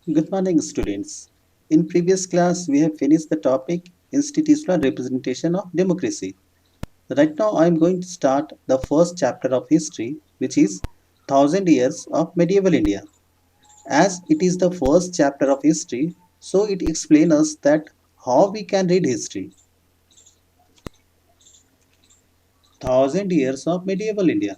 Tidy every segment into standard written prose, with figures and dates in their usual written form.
Good morning, students. In previous class, we have finished the topic Institutional Representation of Democracy. Right now, I am going to start the first chapter of history, which is Thousand Years of Medieval India. As it is the first chapter of history, so it explains us that how we can read history. Thousand Years of Medieval India.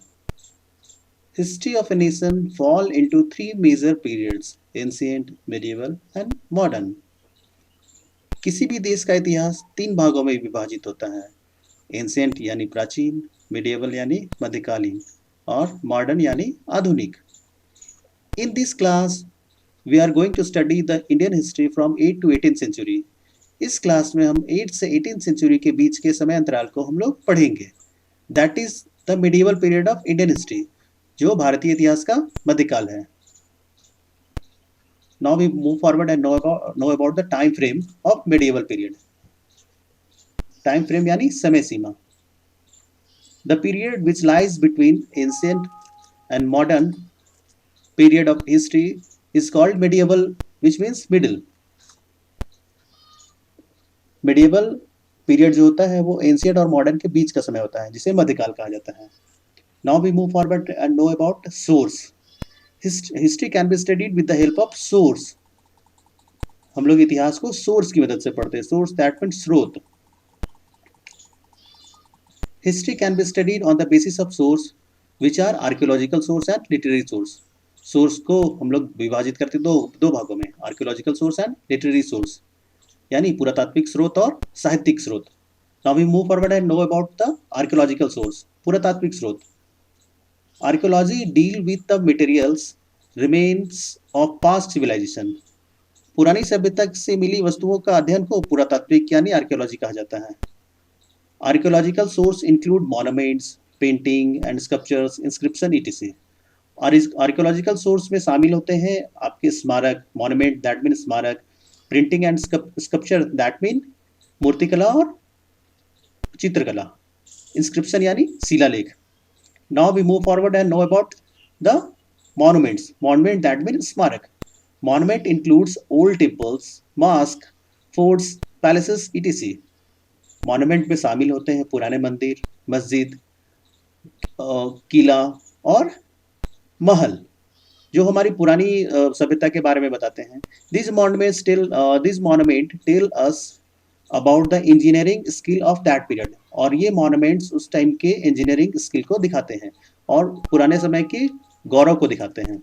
History of a nation fall into three major periods: ancient, medieval, and modern. किसी भी देश का इतिहास तीन भागों में विभाजित होता है: एंशिएंट यानी प्राचीन, मिडिएवल यानी मध्यकालीन और मॉडर्न यानी आधुनिक। In this class we are going to study the Indian history from 8 to 18th century. इस क्लास में हम 8 से 18th सेंचुरी के बीच के समय अंतराल को हम लोग पढ़ेंगे। That is the medieval period of Indian history, जो भारतीय इतिहास का मध्यकाल है। Now we move forward and know about the time frame of medieval period. Time frame यानी समय सीमा। The period which lies between ancient and modern period of history is called medieval, which means middle. Medieval period जो होता है वो ancient और modern के बीच का समय होता है, जिसे मध्यकाल कहा जाता है। Now we move forward and know about source. History can be studied with the help of source. हम लोग इतिहास को सोर्स की मदद से पढ़ते हैं। सोर्स दैट मीन्स स्रोत। History can be studied on the basis of source, which are archaeological source and literary source. Source को हम लोग विभाजित करते दो भागों में: archaeological source and literary source, यानी पुरातात्विक स्रोत और साहित्यिक स्रोत। Now we move forward and know about the archaeological source, पुरातात्विक स्रोत। Archaeology deal with the materials remains of past civilisation. पुरानी सभ्यता से मिली वस्तुओं का अध्ययन को पुरातात्विक यानी आर्कियोलॉजी कहा जाता है। Archaeological sources include monuments, painting and sculptures, inscription etc. और इस आर्कियोलॉजिकल सोर्स में शामिल होते हैं आपके स्मारक, मॉन्यूमेंट दैट मीन स्मारक, printing and sculpture that mean मूर्तिकला और चित्रकला, इंस्क्रिप्शन यानी शिलालेख। Now we move forward and know about the monuments. Monument that mean स्मारक। Monument includes old temples, mosque, forts, palaces etc. Monument में शामिल होते हैं पुराने मंदिर, मस्जिद, किला और महल, जो हमारी पुरानी सभ्यता के बारे में बताते हैं। This monument tell us about the engineering skill of that period. और ये मॉन्यूमेंट्स उस टाइम के इंजीनियरिंग स्किल को दिखाते हैं और पुराने समय के गौरव को दिखाते हैं।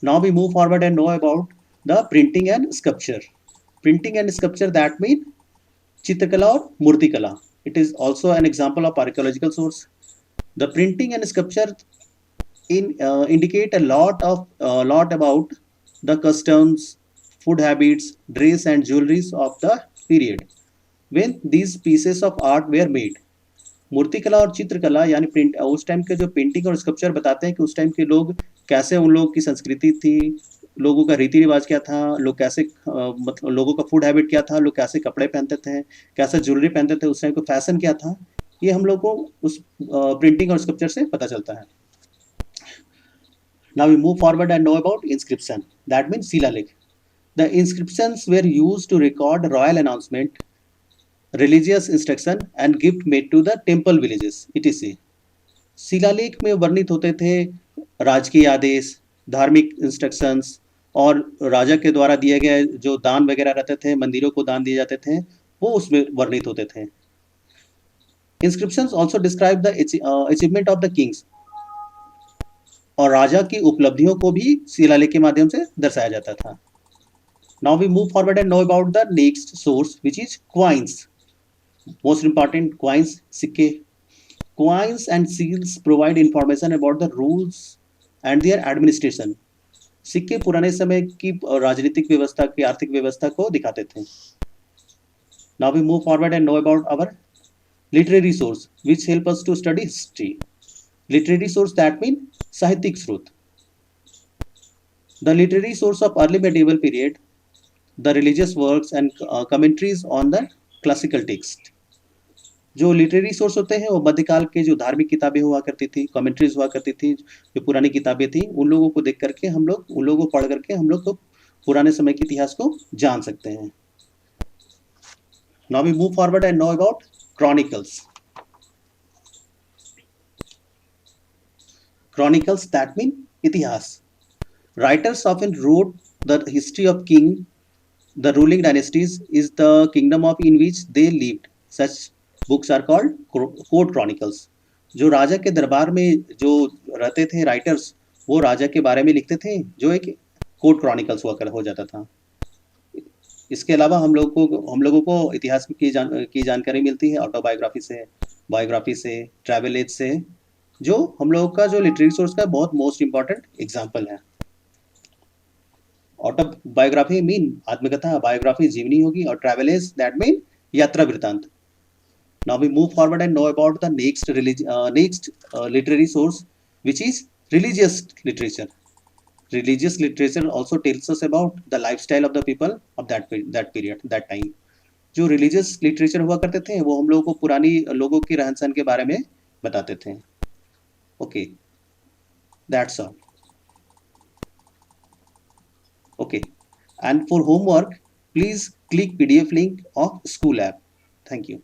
Now we move forward and know about the printing and sculpture. Printing and sculpture that mean चित्रकला और मूर्तिकला। It is also an example of archaeological source. The printing and sculpture indicate a lot about the customs, food habits, dress and jewelries of the period when these pieces of art were made. मूर्तिकला और चित्रकला यानी print, उस time के जो painting और sculpture बताते हैं कि उस टाइम के लोग कैसे, उन लोगों की संस्कृति थी, लोगों का रीति रिवाज क्या था, लोग कैसे मतलब लोगों का फूड हैबिट क्या था, लोग कैसे कपड़े पहनते थे, कैसे ज्वेलरी पहनते थे, उस टाइम का फैशन क्या था, ये हम लोग को उस प्रिंटिंग और स्कल्पचर से पता चलता है। Now we move forward and know about inscription. That means Silalik. The inscriptions were used to record royal announcement, religious instruction and gift made to the temple villages etc. शिलालेख में वर्णित होते थे राजकीय आदेश, धार्मिक इंस्ट्रक्शंस और राजा के द्वारा दिए गए जो दान वगैरह रहते थे, मंदिरों को दान दिए जाते थे, वो उसमें वर्णित होते थे। Inscriptions also describe the achievement of the kings. और राजा की उपलब्धियों को भी शिलालेख के माध्यम से दर्शाया जाता था। Now we move forward and know about the next source which is coins. Most important, coins, सिक्के। Coins and seals provide information about the rules and their administration. सिक्के पुराने समय की राजनीतिक व्यवस्था की, आर्थिक व्यवस्था को दिखाते थे। Now we move forward and know about our literary source which help us to study history. Literary source that mean साहित्यिक स्रोत। The literary source of early medieval period, the religious works and commentaries on the classical text. जो literary source होते हैं वो मध्यकाल के जो धार्मिक किताबें हुआ करती थी, कमेंट्रीज हुआ करती थी, जो पुरानी किताबें थी, उन लोगों को देख करके हम लोग, उन लोगों को पढ़ करके हम लोग को पुराने समय के इतिहास को जान सकते हैं। Now we move forward and know about chronicles. Chronicles, that mean इतिहास. Writers often wrote the history of king, the ruling dynasties is the kingdom of in which they lived. Such books are called court chronicles. जो राजा के दरबार में जो रहते थे writers, वो राजा के बारे में लिखते थे, जो एक कोर्ट क्रॉनिकल्स हुआ कर हो जाता था। इसके अलावा हम लोगों को इतिहास की जानकारी मिलती है ऑटोबायोग्राफी से, बायोग्राफी से, ट्रैवल एज से, जो हम लोगों का जो लिटरेरी सोर्स का बहुत मोस्ट इंपॉर्टेंट एग्जाम्पल है। ऑटोबायोग्राफी मीन आत्मकथा, बायोग्राफी जीवनी होगी, और ट्रैवल एज दैट मीन यात्रा वृत्तांत। Now we move forward and know about the next literary source which is religious literature. Religious literature also tells us about the lifestyle of the people of that period, that time. जो religious literature हुआ करते थे वो हम लोगों को पुरानी लोगों के रहन सहन के बारे में बताते थे। Okay, that's all. Okay, and for homework please click PDF link of school app. Thank you.